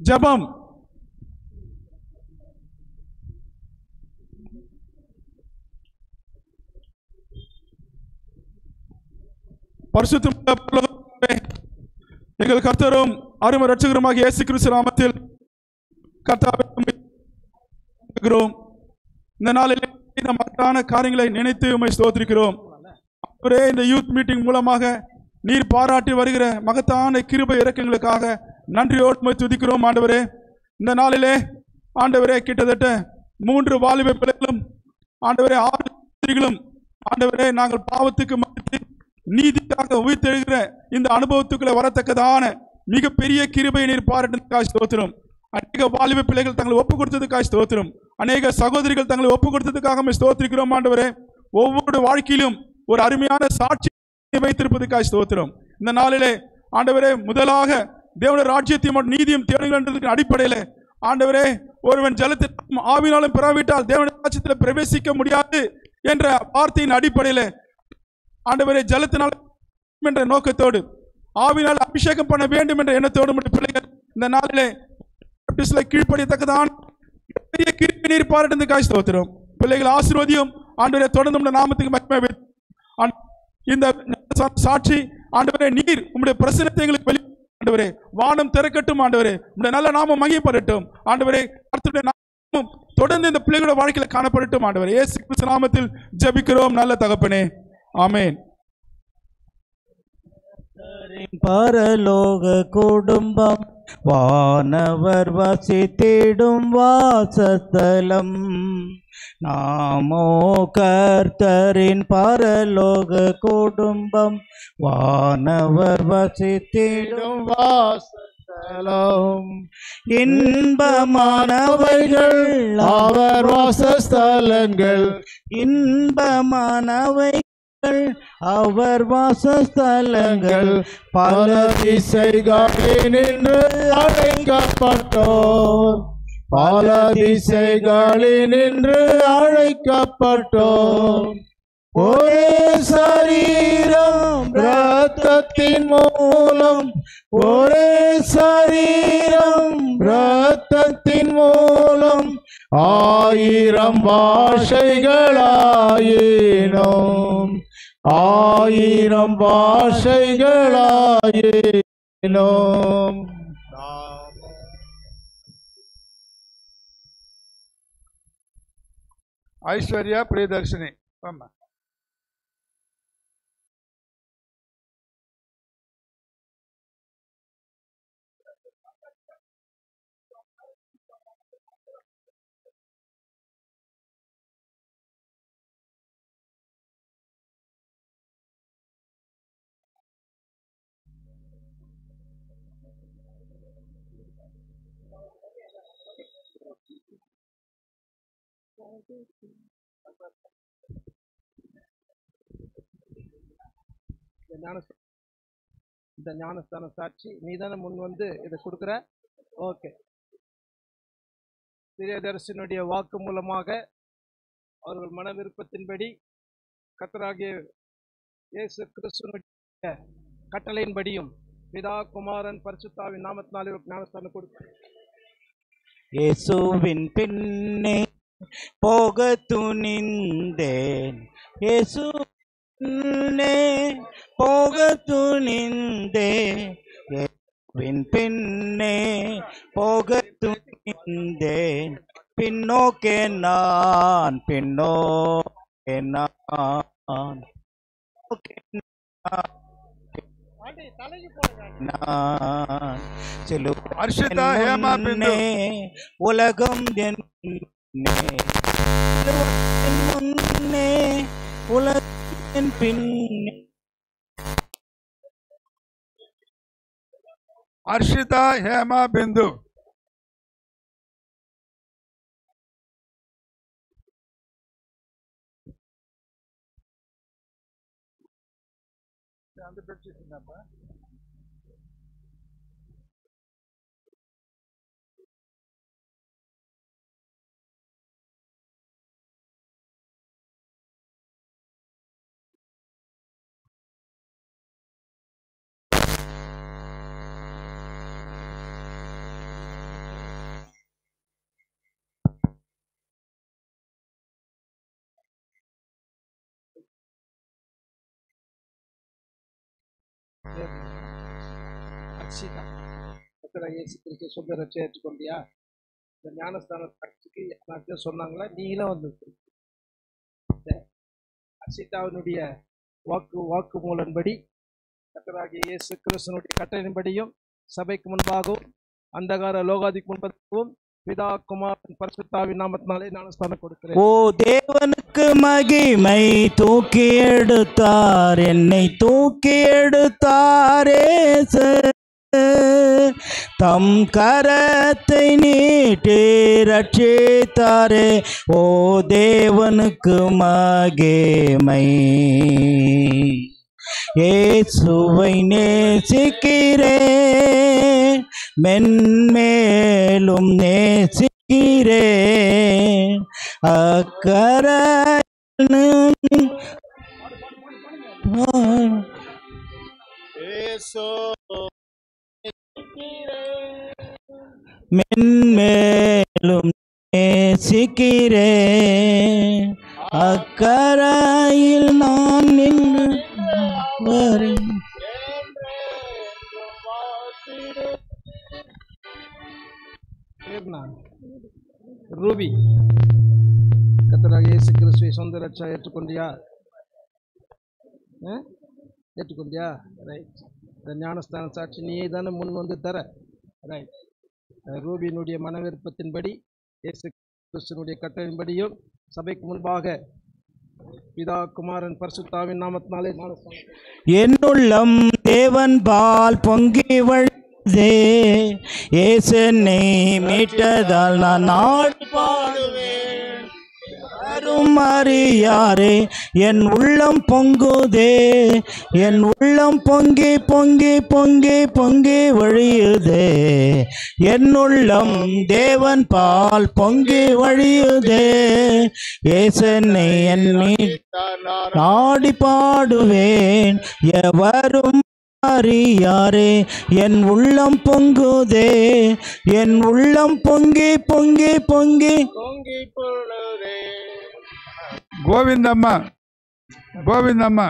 ஜெபம். பரிசுத்த எங்கள் கர்த்தரும் அருமை இரட்சகருமாகிய இயேசு கிறிஸ்து நாமத்தில் கர்த்தாவே இந்த நாளில் இந்த மகத்தான காரியங்களை நினைத்து உம்மை ஸ்தோத்திரிக்கிறோம். அவரே இந்த யூத் மீட்டிங் மூலமாக நீர் பாராட்டி வருகிற மகத்தான கிருபை இரக்கங்களுக்காக நன்றியோடு உம்மை துதிக்கிறோம். ஆண்டவரே, இந்த நாளிலே ஆண்டவரே கிட்டத்தட்ட 3 வாலிப பிள்ளைகளும் ஆண்டவரே 6 ஸ்திரீகளும் ஆண்டவரே நாங்கள் பாவத்துக்கு மன்னித்து நீதிக்காக உயிர்த்தெழுகிற இந்த அனுபவத்துக்குள்ள வரத்தக்கதான மிகப்பெரிய கிருபையை நீர் பாராட்டுவதற்காக ஸ்தோத்திரம். அநேக வாலிப பிள்ளைகள் தங்களை ஒப்பு கொடுத்ததுக்காக ஸ்தோத்திரம். அநேக சகோதரிகள் தங்களை ஒப்பு கொடுத்ததுக்காக ஸ்தோத்திரிக்கிறோம். ஆண்டவரே, ஒவ்வொரு வாழ்க்கையிலும் ஒரு அருமையான சாட்சி வைத்திருப்பதற்காக ஸ்தோத்திரம். இந்த நாளிலே ஆண்டவரே, முதலாக தேவனுடைய ராஜ்யத்தையும் நீதியும் தேடுகின்றதுக்கு அடிப்படையில் ஆண்டவரே, ஒருவன் ஜலத்தில் ஆவினாலும் பெறாவிட்டால் தேவனுடைய ராஜ்யத்தில் பிரவேசிக்க முடியாது என்ற வார்த்தையின் அடிப்படையில் ஆண்டவரே, ஜலத்தினால் என்ற நோக்கத்தோடு ஆவினால் அபிஷேகம் பண்ண வேண்டும் என்ற எண்ணத்தோடு பிள்ளைகள் இந்த நாளிலே கீழ்ப்படியத்தக்கதான் பெரிய கிருபை நீர் பாராட்டுவதற்காக ஸ்தோத்திரம். பிள்ளைகள் ஆசீர்வதியும் ஆண்டவரே, தொடர்ந்து நாமத்துக்கு மகிமை. இந்த சாட்சி ஆண்டவரே, நீர் உம்முடைய பிரசன்னத்தை எங்களுக்கு வெளி ஆண்டவரே, வானம் திறக்கட்டும். ஆண்டவரே, உம்முடைய நல்ல நாமம் மகிமைப்படட்டும். ஆண்டவரே, கர்த்தருடைய நாமம் தொடர்ந்து இந்த பிள்ளைகளோட வாழ்க்கையில காணப்படட்டும். ஆண்டவரே, இயேசு கிறிஸ்து நாமத்தில் ஜெபிக்கிறோம் நல்ல தகப்பனே, ஆமென். பரலோக குடும்பம் வானவர் வசித்திடும் வாசஸ்தலம். நாமோ கர்த்தரின் பரலோக குடும்பம் வானவர் வசித்திடும் வாசஸ்தலம். இன்பமானவைகள் அவர் வாசஸ்தலங்கள், இன்பமானவை அவர் வாசஸ்தலங்கள். பல திசைகளினின்று அழைக்கப்பட்டோர், பல திசைகளினின்று அழைக்கப்பட்டோர். ஒரே சரீரம் இரத்தத்தின் மூலம், ஒரே சரீரம் இரத்தத்தின் மூலம் 1000 பாஷைகளாயினோம், 1000 பாஷைகளாயினோம். ஐஸ்வர்யா பிரியதர்ஷினி ஆமா. இந்த ஞானஸ்தான சாட்சி நீதானே முன் வந்து இதை கொடுக்குற. ஓகே, பிரியதர்ஷனுடைய வாக்கு மூலமாக அவர்கள் மன விருப்பத்தின்படி கர்த்தராகிய இயேசு கிறிஸ்துவினுடைய கட்டளையின்படியும் பிதா குமாரன் பரிசுத்தாவின் நாமத்தினாலே ஞானஸ்தானம் கொடுக்க இயேசுவின் பின்னே போக துணிந்தேன், இயேசு பின்னே போக துணிந்தேன், இயேசுவின் பின்னே போக துணிந்தேன். பின்னோக்கே நான், பின்னோக்கே நான், உலகம் முன்னே உலகின் பின்னே. அர்ஷிதா ஹேமா பிந்து. அந்த பெட்ஷீட் அர்ஷிதா, கர்த்தராகிய இயேசு கிறிஸ்துவை சொந்த ரட்சகராக ஏற்றுக்கொண்டியா? இந்த ஞானஸ்தான சாட்சிக்கு யாராச்சும் சொன்னாங்களா? நீங்களும் வந்து அர்ஷிதாவினுடைய வாக்குமூலன்படி கர்த்தராகிய இயேசு கிறிஸ்துவினுடைய கட்டளையின்படியும் சபைக்கு முன்பாகவும் அந்தகார லோகாதிக்கு முன்பாகவும் பிதா குமாரன் பரிசுத்தாவின் நாமத்தினாலே ஞானஸ்தானம் கொடுக்கிறேன். ஓ தேவனுக்கு மகிமை, தூக்கி எடுத்தார் என்னை, தூக்கி எடுத்தாரே தம் கரத்தை நீட்டி ரட்சித்தாரே. ஓ தேவனுக்கு மகிமை. இயேசுவை நேசிக்கிறேன், மென்மேலும் நேசிக்கிறேன். அக்கரை மென்மேலும் நேசிக்கிறேன். அக்கரையில் நான் நின்று ரூபி, கர்த்தராகிய இயேசு கிறிஸ்துவை சொந்த ரட்சகராக ஏற்றுக்கொண்டியா? ஏற்றுக்கொண்டியா? ரைட். இந்த ஞானஸ்தான சாட்சி நீயே தானே முன் வந்து தர. ரைட். ரூபியினுடைய மன விருப்பத்தின்படி இயேசு கிறிஸ்துவினுடைய கட்டளையின்படியும் சபைக்கு முன்பாக பிதா குமாரன் பரிசுத்தாவின் நாமத்தினாலே என்னுள்ளம் தேவன் பால் பொங்கி வழிதே. இயேசுனை மீட்டதால் நான் நாடு பாடுவேன். யாரும் அறியாரே என் உள்ளம் பொங்குதே. என் உள்ளம் பொங்கி பொங்கி பொங்கி பொங்கி வழியுதே. என் உள்ளம் தேவன் பால் பொங்கி வழியுதே. இயேசுனை என் நாடி பாடுவேன். எவரும் அறியாரே என் உள்ளம் பொங்குதே. என் உள்ளம் பொங்கி பொங்கி பொங்கி பொங்கி பொழுதே. கோவிந்தம்மா, கோவிந்தம்மா.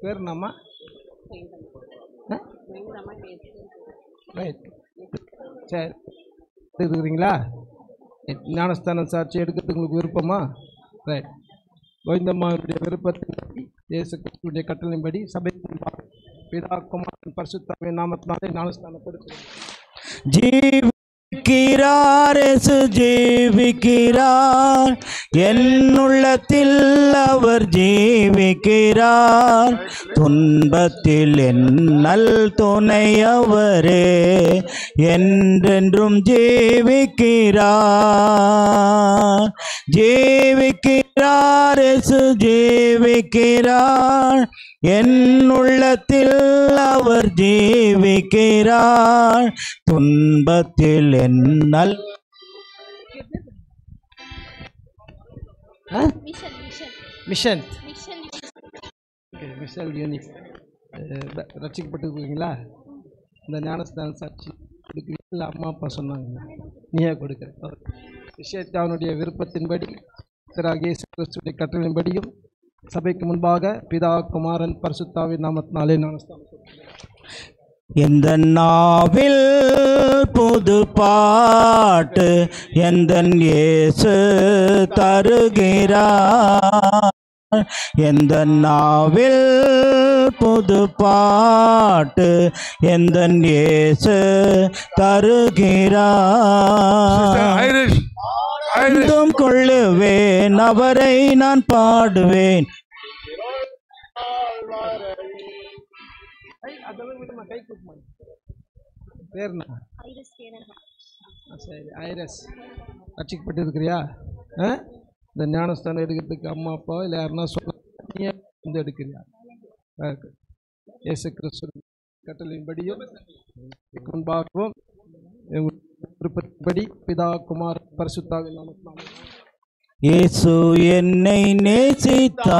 பேர் என்னம்மா? ரைட். சரி, எடுத்துக்கிறீங்களா? ஞானஸ்தானம் சாட்சி எடுக்கிறதுக்கு உங்களுக்கு விருப்பமா? ரைட். கோவிந்தம்மாவுடைய விருப்பத்தின்படி இயேசு கிறிஸ்துவினுடைய கட்டளையின்படி சபைக்கு பிதா குமாரன் பரிசுத்தாவின் நாமத்தினாலே ஞானஸ்தானம் கொடுக்கிறேன். ஜீவிக்கிறார் இயேசு ஜீவிக்கிறார். என் உள்ளத்தில் அவர் ஜீவிக்கிறார். துன்பத்தில் என்னல் துணையவரே என்றென்றும் ஜீவிக்கிறார். ஜீவிக்கிறார் இயேசு ஜீவிக்கிறார். என் உள்ளத்தில் அவர் ஜீவிக்கிறார். துன்பத்தில் என்னல் மிஷன் மிஷல் யூனிக் ரட்சிக்கப்பட்டிருக்கீங்களா? இந்த ஞானஸ்தான சாட்சி கொடுக்குறீங்களா? இல்லை அம்மா அப்பா சொன்னாங்க நீயே கொடுக்குற விஷயத்தை அவனுடைய விருப்பத்தின்படி கர்த்தராகிய இயேசு கிறிஸ்துவினுடைய கட்டளையின்படியும் சபைக்கு முன்பாக பிதா குமாரன் பரிசுத்தாவின் நாமத்தினாலே ஞானஸ்தானம் எந்த நாவில் புது பாட்டு எந்தன் இயேசு தருகிறார். எந்த நாவில் புது பாட்டு எந்தன் இயேசு தருகிறார். ஆனந்தம் கொள்ளுவேன், அவரை நான் பாடுவேன். சரி, ஐரஸ் ரட்சிக்கப்பட்டு இருக்கிறியா? இந்த ஞானஸ்தானம் எடுக்கிறதுக்கு அம்மா அப்பா இல்லை யாருன்னா சொல்ல நீ வந்து எடுக்கிறியா? இயேசு கிறிஸ்து கட்டளையின்படியும் முன்பாகவும் விருப்பப்படி பிதா குமார் பரிசுத்தாவின் நாமத்தினாலே இயேசு என்னை நேசித்தார்,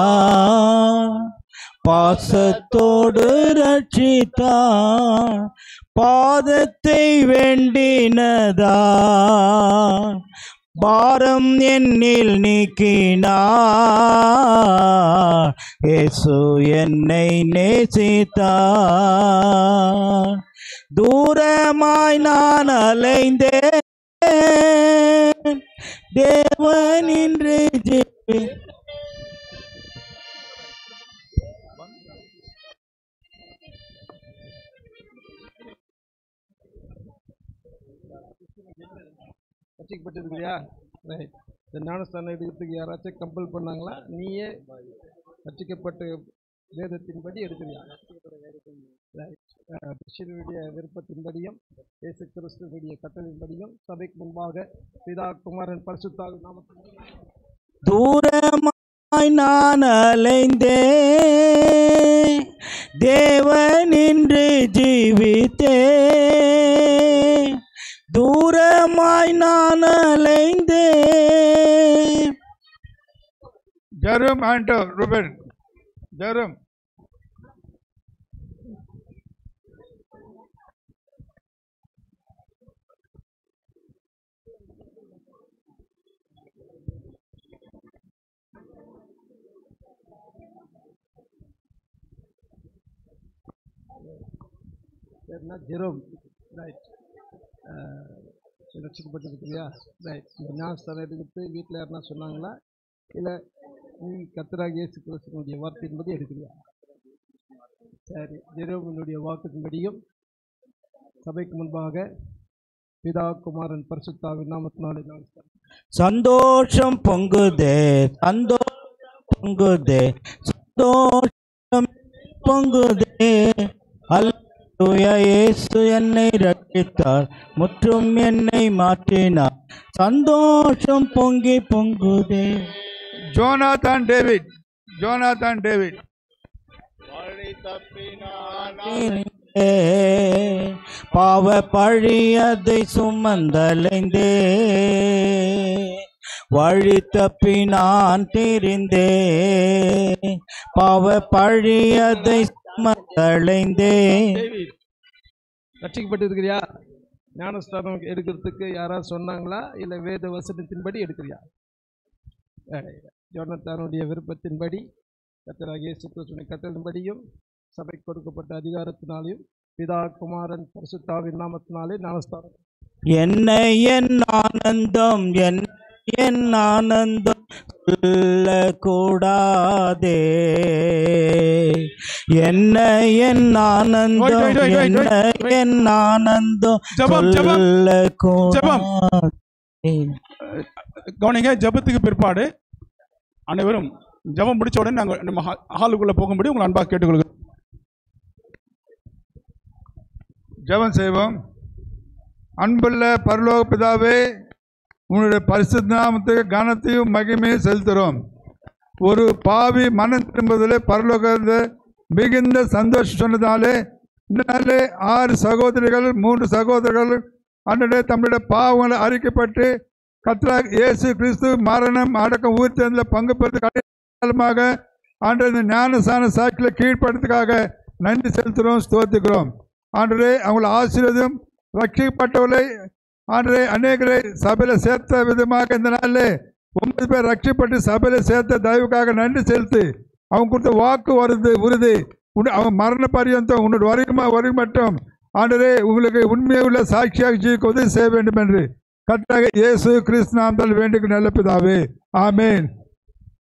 பாசத்தோடு ரட்சித்தார், பாதத்தை வேண்டினதார், பாரம் என்னில் நீக்கினார். இயேசு என்னை நேசித்தார், தூரமாய் நான் அலைந்தேன், தேவன் என்று ஜீவி ரட்சிக்கப்பட்டிருக்கிறியா? ரைட். இந்த ஞானஸ்தானம் எடுக்கிறதுக்கு யாராச்சும் கம்பல் பண்ணாங்களா? நீயே ரட்சிக்கப்பட்ட வேதத்தின்படி எடுக்கிறியா? கிறிஸ்துவினுடைய விருப்பத்தின்படியும் இயேசு கிறிஸ்துவினுடைய கட்டளையின்படியும் சபைக்கு முன்பாக பிதா குமாரன் பரிசுத்தாவின் நாமத்தினாலே தூரமாய் நான் அலைந்தேன், தேவன் என்று ஜீவித்தேன், தூரமாய் நான் அலைந்தேன். Jerome and Ruben. Jerome. Jerome. Right. ரட்சிக்கப்பட்டிருக்கிறியா? ரைட். இந்த ஞானஸ்தானம் எடுத்து வீட்டில் யாருன்னா சொன்னாங்களா? இல்லை நீ கர்த்தராகிய இயேசு கிறிஸ்துவினுடைய வார்த்தையின்படி எடுக்கிறியா? சரி. ஜெரோமினுடைய வாக்குத்தின்படியும் சபைக்கு முன்பாக பிதா குமாரன் பரிசுத்தாவின் நாமத்தினாலே சந்தோஷம் பொங்குதே, சந்தோஷம் பொங்குதே, சந்தோஷம் பொங்குதே. அல்லேலூயா, இயேசு என்னை ரட்சித்தார், முற்றும் என்னை மாற்றினார், சந்தோஷம் பொங்கி பொங்குதே. ஜோனாதான் டேவிட். ஜோனாதான் டேவிட். பாவ பழியதை சுமந்தலைந்தே, வழி தப்பி நான் தெரிந்தே, பாவ பழியதை சுமந்தலைந்தே. ரட்சிக்கப்பட்டிருக்கிறியா? ஞானஸ்தானம் எடுக்கிறதுக்கு யாராவது சொன்னாங்களா? இல்லை வேத வசனத்தின்படி எடுக்கிறியா? யோனத்தானுடைய விருப்பத்தின்படி கர்த்தராகிய இயேசு கிறிஸ்துவின் கட்டளையின்படியும் சபைக்கு கொடுக்கப்பட்ட அதிகாரத்தினாலையும் பிதா குமாரன் பரிசுத்தாவின் நாமத்தினாலே ஞானஸ்தானம். என்னை என் ஆனந்தம், என் ஆனந்தம் சொல்லக்கூடாதே, என்னை என் ஆனந்தம், என் ஆனந்தம் சொல்லக்கூடாதே. கவனிங்க, ஜெபத்துக்கு பிற்பாடு அனைவரும் ஜெபம் முடிச்ச உடனே நாங்கள் நம்ம ஹாலுக்குள்ள போகும்படி உங்களை அன்பாக கேட்டுக்கொள்கிறோம். ஜெபம் செய்வோம். அன்புள்ள பரலோக பிதாவே, உன்னுடைய பரிசுத்த நாமத்துக்கு கனத்தையும் மகிமையும் செலுத்துகிறோம். ஒரு பாவி மனம் திரும்புவதிலே பரலோக மிகுந்த சந்தோஷம் சொன்னதாலே இந்த நாளிலே 6 சகோதரிகள் 3 சகோதரர்கள் அன்றைய தம்முடைய பாவங்களை அறிக்கப்பட்டு கர்த்தராகிய இயேசு கிறிஸ்து மரணம் அடக்கம் உயிர்த்தெழுதலில் பங்கு பெற்று காலமாக ஆண்டவரே இந்த ஞானஸ்தான சாட்சியில கீழ்ப்படுறதுக்காக நன்றி செலுத்துகிறோம், ஸ்தோத்திக்கிறோம். ஆண்டவரே அவங்களை ஆசீர்வதியும். ரட்சிக்கப்பட்டவர்களை ஆண்டவரே அநேகரை சபையில் சேர்த்த விதமாக இந்த நாளில் 9 பேர் ரட்சிப்பட்டு சபையில் சேர்த்த தயவுக்காக நன்றி செலுத்து. அவங்க கொடுத்த வாக்கு உறுதி அவங்க மரண பரியந்தம் உன்னோட வரை மட்டும் ஆண்டவரே உங்களுக்கு உண்மையுள்ள சாட்சியாக ஜீவிக்க உதவி செய்ய வேண்டும் என்று கர்த்தராகிய இயேசு கிறிஸ்து நாமத்தில் வேண்டிக் நல்ல பிதாவே, ஆமென்.